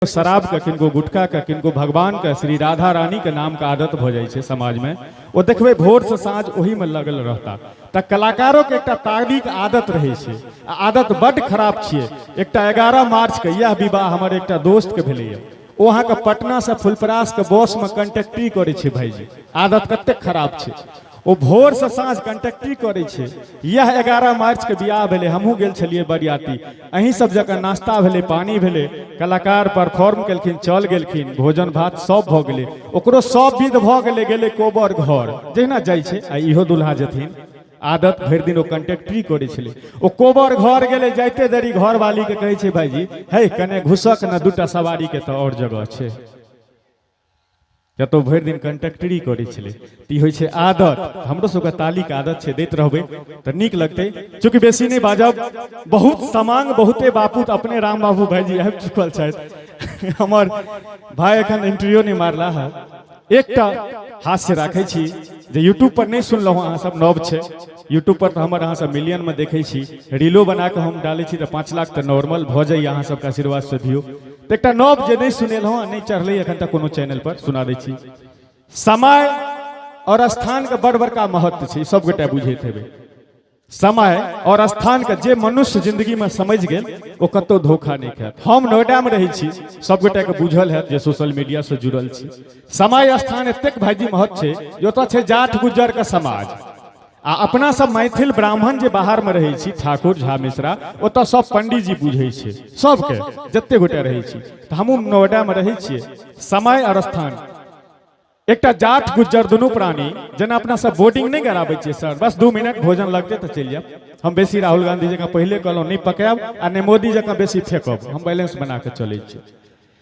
शराब का, किनको गुटखा का, किनको भगवान का, श्री राधा रानी के नाम का आदत भ जाए समाज में। वो देखबे भोर से साँझ वही में लगल रहता। त कलाकारों के एक तारीख आदत रहे छे, आदत बड़ खराब छे। एक 11 मार्च के यह विवाह हमारे एक दोस्त के भेलै, वहाँ के पटना से फुलपरास के बस में कंडक्टरी करे छे। भाईजी आदत कते खराब छे। वो भोर से साँझ कंडक्टरी करे छे। यह 11 मार्च के बियाह भेले, हमहू गेल छलिए बरियाती। अहीं सब जगह नाश्ता भेले, पानी भेले, कलाकार परफॉर्म केलखिन, चल गेलखिन, भोजन भात सब भ गेले। ओकरो सब विध भ गेले, गेले कोबर घर जहिना जाइ छे। आ इहो दुल्हा जथिन आदत भर दिन वो कंडक्टरी करे छले। ओ कोबर घर गेले, जाते देरी घर वाली के कहे छे, भाईजी हे कने घुसक न, दूटा सवारी के तो और जगह छे। तो भर दिन कंडक्टरी करे छले। ती होय छे आदत। हमरो सबके ताली के आदत छे, दैत रहबे त नीक लगते। चूंकि बेसी नहीं बाजब, बहुत समांग बहुते बापूत अपने राम बाबू भाईजी आबि चुकल छथि। हमर भाई एखन इंटरव्यू नहीं मारला है। एकटा हास्य राखे छी जे यूट्यूब पर नहीं सुनलहुँ, अहाँ सब नव छे। यूट्यूब पर तो हमर अहाँ सब मिलियन में देखे छी, रीलो बना के हम डाले छी तो 5 लाख तो नॉर्मल भ जाइए अहाँ सबके आशीर्वाद से व्यू। तो एक नव जे नहीं सुनेल हूँ, नहीं चढ़ल एखन तक कोनो चैनल पर, सुना दै छी। समय और स्थान के बड़ बड़का महत्व छे, सब गोटे बुझैत हेबे। समय और स्थान के जे मनुष्य जिंदगी में समझ गेल, वो कतो धोखा नहीं खात। हम नोएडा में रही छी, सब गोटे के बुझल है जे सोशल मीडिया से जुड़ल छी। समय स्थान एतेक भाईजी महत्व छे, जो छे जाट गुज्जर के समाज। आ अपना सब मैथिल ब्राह्मण जे बाहर में रही छी, ठाकुर झा मिश्रा, ओतऽ सब पंडित जी बुझे छे, सबके जत्ते गोटे रही छी। तो हमहू नोएडा में रही छिए। समय और स्थान, एकटा जाट गुज्जर दुनू प्राणी जना अपना सब बोर्डिंग नहीं कराबे छिए सर, बस 2 मिनट भोजन लगते तो चल जाब। हम बेसी राहुल गांधी जगह पहले कहलहुँ नहीं पकायब आ नहीं मोदी जगह बेसी फेंकब, हम बैलेंस बना के चले छी।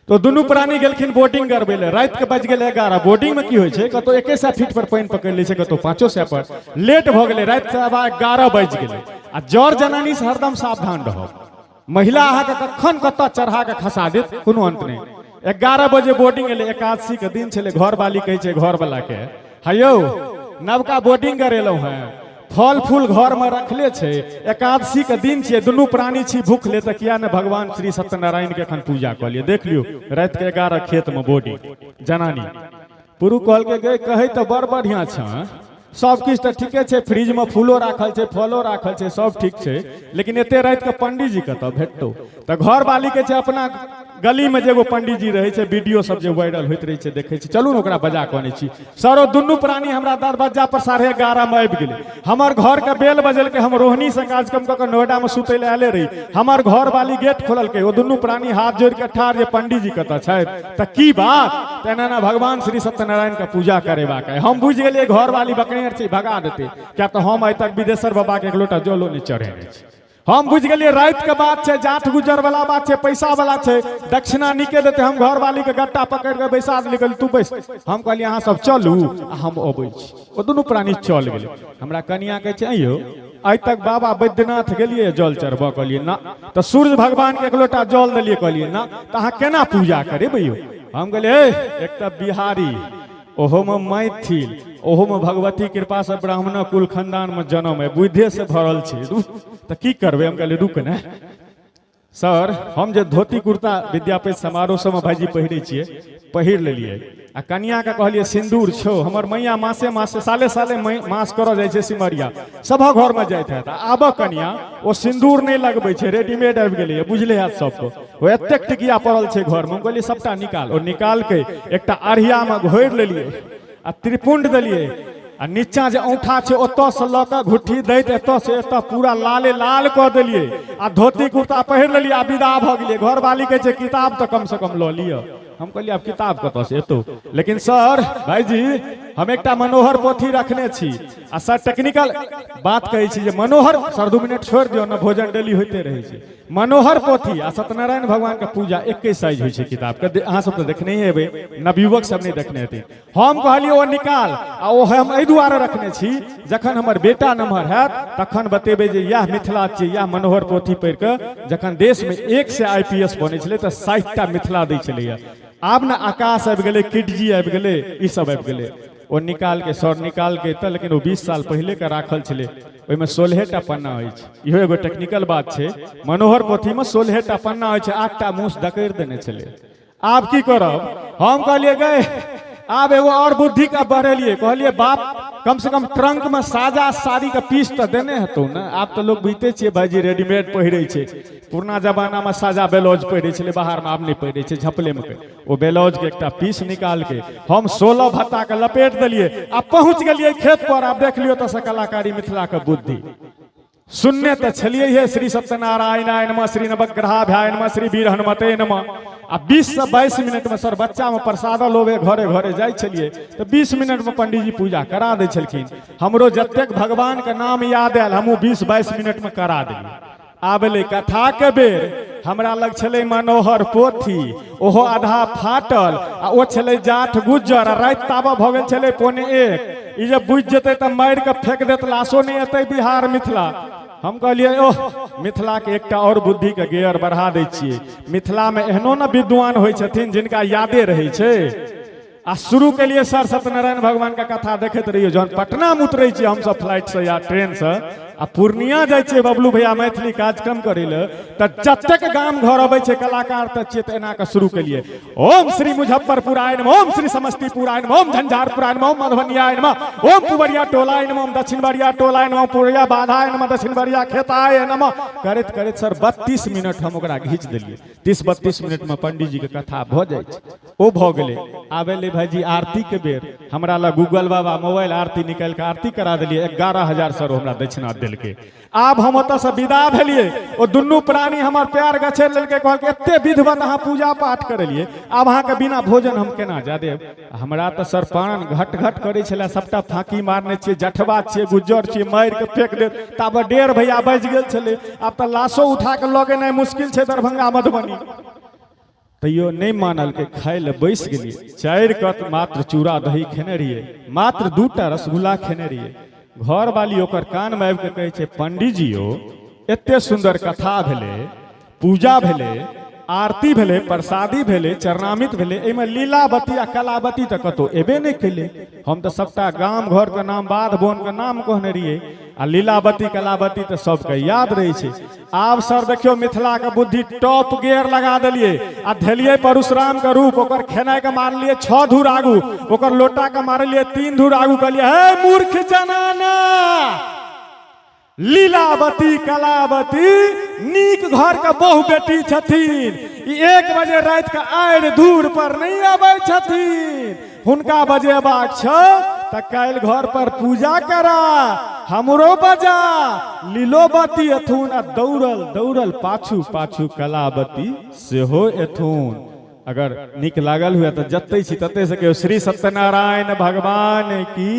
तो दुनू प्राणी गेलखिन बोटिंग करबे ले। रात के बज गेल 11। बोटिंग में की होय छे, कतो 100 फीट पर पानी पकड़ ले छे, कतो 500 पर। लेट भ गेले, रात से 11 बज गेले। आ जर जनानी से हरदम सावधान रहब। महिला अहाँ के कखन कत चढ़ा के खसा देत, कोनो अंत नहीं। 11 बजे बोटिंग एले, एकादशी के दिन छले। घर वाली कहे छे घर वाला के, हयौ नवका बोटिंग करेलौ हैं, फल फूल घर में रखले छे, एकादशी के दिन छे, दुनू प्राणी छी भूखले, त किया ने भगवान श्री सत्यनारायण के एखन पूजा क लियो। देख लियो रात के 11 खेत में बोर्डिंग जनानी। पुरु कहल के गए कहे तो बड़ बढ़िया छ, सब किछ तो ठीके छे, फ्रिज में फूलो राखल छे, फलो राखल छे, सब ठीक छे, लेकिन एते रात के पंडित जी कत भेटतो। त घर वाली के छे अपना गली में जेगो पंडित जी रहे छे, वीडियो सब जे वायरल होइत रहे छे, देखे छे। चलू न ओकरा बजा कने छी। सरो दुनू प्राणी हमरा दरवाजा पर 11:30 में आबि गेले। हमर घर के बेल बजल के, हम रोहिणी से कार्यक्रम क के नोएडा में सुतै ले आले रही। हमर घर वाली गेट खोलल के, वो दुनू प्राणी हाथ जोड़ के ठाड़ जे पंडित जी कत छथि। त की बात तेना ना भगवान श्री सत्यनारायण का पूजा करेबा के। हम बुझ गेलिए घर वाली बकनेर छे, भगा देते। क्या तो हम आइ तक विदेशर बाबा के एक लोटा जलो नहीं चढ़े छी। हम बुझ गेलिए रात के बात छे, जाट गुजर वाला बात छे, पैसा वाला छे, दक्षिणा निके देते। हम घर वाली के गट्टा पकड़ के बैसा निकल, तू बैस। हम कहलिए अहाँ सब चलू, हम अबै छी। ओ दुनू प्राणी चल गेले। हमरा कनिया कहे छे, अइयो आइ तक बाबा बैद्यनाथ गेलिए जल चढ़ब, कहलिए ना। तो सूर्य भगवान के एक लोटा जल दिलिए, कहलिए ना। तो अहाँ केना पूजा करेबै यौ? हम कहलिए एकटा बिहारी, ओहो में मैथिल, ओहो में भगवती कृपा से ब्राह्मण कुल खानदान में जन्म है, बुद्धे से भरल छे, तो की करबे? हम कहलिए रुक ने सर, हम जे धोती कुर्ता विद्यापति समारोह सब में भाईजी पहिरे छिए, पहिर लेलिए। आ कनिया के कहलिए सिंदूर छो। हमर मैया मासे मासे साले साले मास कर जाय छे सिमरिया, सब घर में जाइत है। आब कनिया ओ सिंदूर नहीं लगबे छे, रेडीमेड आबि गेलै, बुझले है सबको। ओ एतेक टिकिया पड़ल छे घर में। कहलिए सबटा निकाल। और निकाल के एकटा अढ़िया में घोर लेलिए आ त्रिपुंड देलिए। आ नीचा जे औंठा छे ओतऽ से ल के घुट्ठी दैत एतऽ से एतऽ पूरा लाले लाल क देलिए। आ धोती कुर्ता पहिर लेलिए आ विदा भ गेलिए। घर वाली कहे छे किताब तो कम से कम ल लियो। हम कहलिए अब किताब कत से एतो? लेकिन सर भाईजी हम एकटा मनोहर पोथी रखने छी। आ सर टेक्निकल बात कहे छी जे मनोहर, सर 2 मिनट छोड़ दियो न, भोजन डेली होते रहे छे। मनोहर पोथी आ सत्यनारायण भगवान के पूजा एके साइज होय छे किताब के। अहाँ सब तो देखने ही हेबे, नवयुवक सब नहीं देखने हेते। हम कहलिए ओ निकाल। आ ओ हम एहि दुआरे रखने छी, जखन हमर बेटा नमहर हैत तखन बतेबे जे यह मिथिला छी, यह मनोहर पोथी पढ़ के जखन देश में 1 से IPS बने छले त 60टा मिथिला दै छले। आब न आकाश आबि गेले, किडजी आबि गेले, ई सब आबि गेले। ओ निकाल के सर निकाल के त, लेकिन वो 20 साल पहले का राखल छले। ओहि में 16टा पन्ना होय छै। इहो एगो टेक्निकल बात छे। मनोहर पोथी में 16टा पन्ना होय छै, 8टा मूस डकर देने छले। आब की करब हम कहलिए गए आब एगो और बुद्धि का बढ़ेलिए कहलिए बाप कम से कम ट्रंक में साजा साड़ी का पीस तो देने हतो ना। आब तो लोग बुझते छे भाईजी रेडीमेड पहिरे छे। पुरना जमाना में साजा ब्लाउज पहिरे छे बाहर में, आब नहीं पहिरे छे झपले में वो ब्लाउज के एकटा पीस निकाल के हम 16 भत्ता के लपेट दिलिए आ पहुंच गलिए खेत पर। आब देख लियो तो से कलाकारी मिथिला के बुद्धि सुनने तो छलिए हे श्री सत्यनारायणाय नमः, श्री नवग्रहाभ्याय नमः, श्री वीर हनुमते नमः। आ 20 से 22 मिनट में सर बच्चा में प्रसाद लोवे घरे घरे जाय छलिए तो 20 मिनट में पंडित जी पूजा करा दे छलखिन। हमरो जतेक भगवान के नाम याद आयल हमहू 20-22 मिनट में करा देलिए। आबले कथा के बेर हमरा लग छले मनोहर पोथी ओहो आधा फाटल आ ओ छले जाठ गुज्जर। रात ताबा भ गेल छले 1:45। ई जब बुझ जेते त मार के फेंक देत लाशो नहीं एते बिहार मिथिला। हम कहलिए ओह मिथिला के एकटा और बुद्धि के गेयर बढ़ा दै छियै। मिथिला में एहनो न विद्वान होइ छथिन जिनका यादे रहै छै। आ शुरू के लिए सर सत्यनारायण भगवान का कथा देखते रहिए। जहन पटना में उतरे छी हम सब फ्लाइट से या ट्रेन से आ पूर्णिया जाय छियै बबलू भैया मैथिली कार्यक्रम करे ले त जतेक गाम घर अबै छै कलाकार त छियै त एना के शुरू के लिए ओम श्री मुजफ्फरपुराय नमः, ओम श्री समस्तीपुराय नमः, ओम झंझारपुराय नमः, ओम मधुबनियाय नमः, ओम पुवरिया टोलाय नमः, ओम दक्षिण बरिया टोलाय नमः, पुवरिया बाधाय नमः, दक्षिण बरिया खेताय नमः करत करत सर 32 मिनट हम ओकरा घीच देलिए। 30-32 मिनट में पंडित जी के कथा भ जाय छै। ओ भ गेले आबेले भाईजी आरती के बेर हमरा ला गूगल बाबा मोबाइल आरती निकाल के आरती करा दिलिए। 11,000 सर हमरा दक्षिणा देलके। आब हम ओतऽ से विदा भेलिए। ओ दुनू प्राणी हमर प्यार गछेर लेलके कहल के एते विधिवत अहाँ पूजा पाठ करलिए आब अहाँ के बिना भोजन हम केना जा देब। हमरा तऽ सर पान घट घट करे छले सबटा फांकी मारने छिए जठबा छिए गुज्जर छिए मार के फेंक दे ताब 1:30 भैया बज गेल छले। आब तऽ लाशो उठा के लगे नहीं मुश्किल छै दरभंगा मधुबनी। तैयो नहीं मानल के खाए ले बैस गेलिए। 4 कत मात्र चूड़ा दही खेने रहिए, मात्र 2टा रसगुल्ला खेने रहिए। घर वाली ओकर कान में आबि के कहे छै पंडित जीओ एते सुंदर कथा भेले, पूजा भेले, आरती भेले, प्रसादी भेले, चरणामित भेले, एमे लीलावती आ कलावती तक कतो एबे नहीं केले। हम तो सबटा गाम घर के नाम बाध बोन के नाम कहने रहिए आ लीलावती कलावती तो सबके याद रही छै। आब सर देखियो मिथिला के बुद्धि टॉप गियर लगा देलिए आ धेलिए परशुराम के रूप ओकर खेनाई के मारलिए 6 धूर आगू, ओकर लोटा के मारलिए 3 धूर आगू। कहलिए हे मूर्ख जनाना लीलावती कलावती नीक घर के बहु बेटी छथिन। 1 बजे रात के आड़ धूर पर नहीं आबै छथिन। हुनका बजेबाक छ त काल्हि घर पर पूजा करा हमरो बजा। लीलोवती एथुन आ दौड़ल दौड़ल पाछू पाछू कलावती सेहो एथुन। अगर निक लागल हुए तो जते छी तते से कहियो श्री सत्यनारायण भगवान की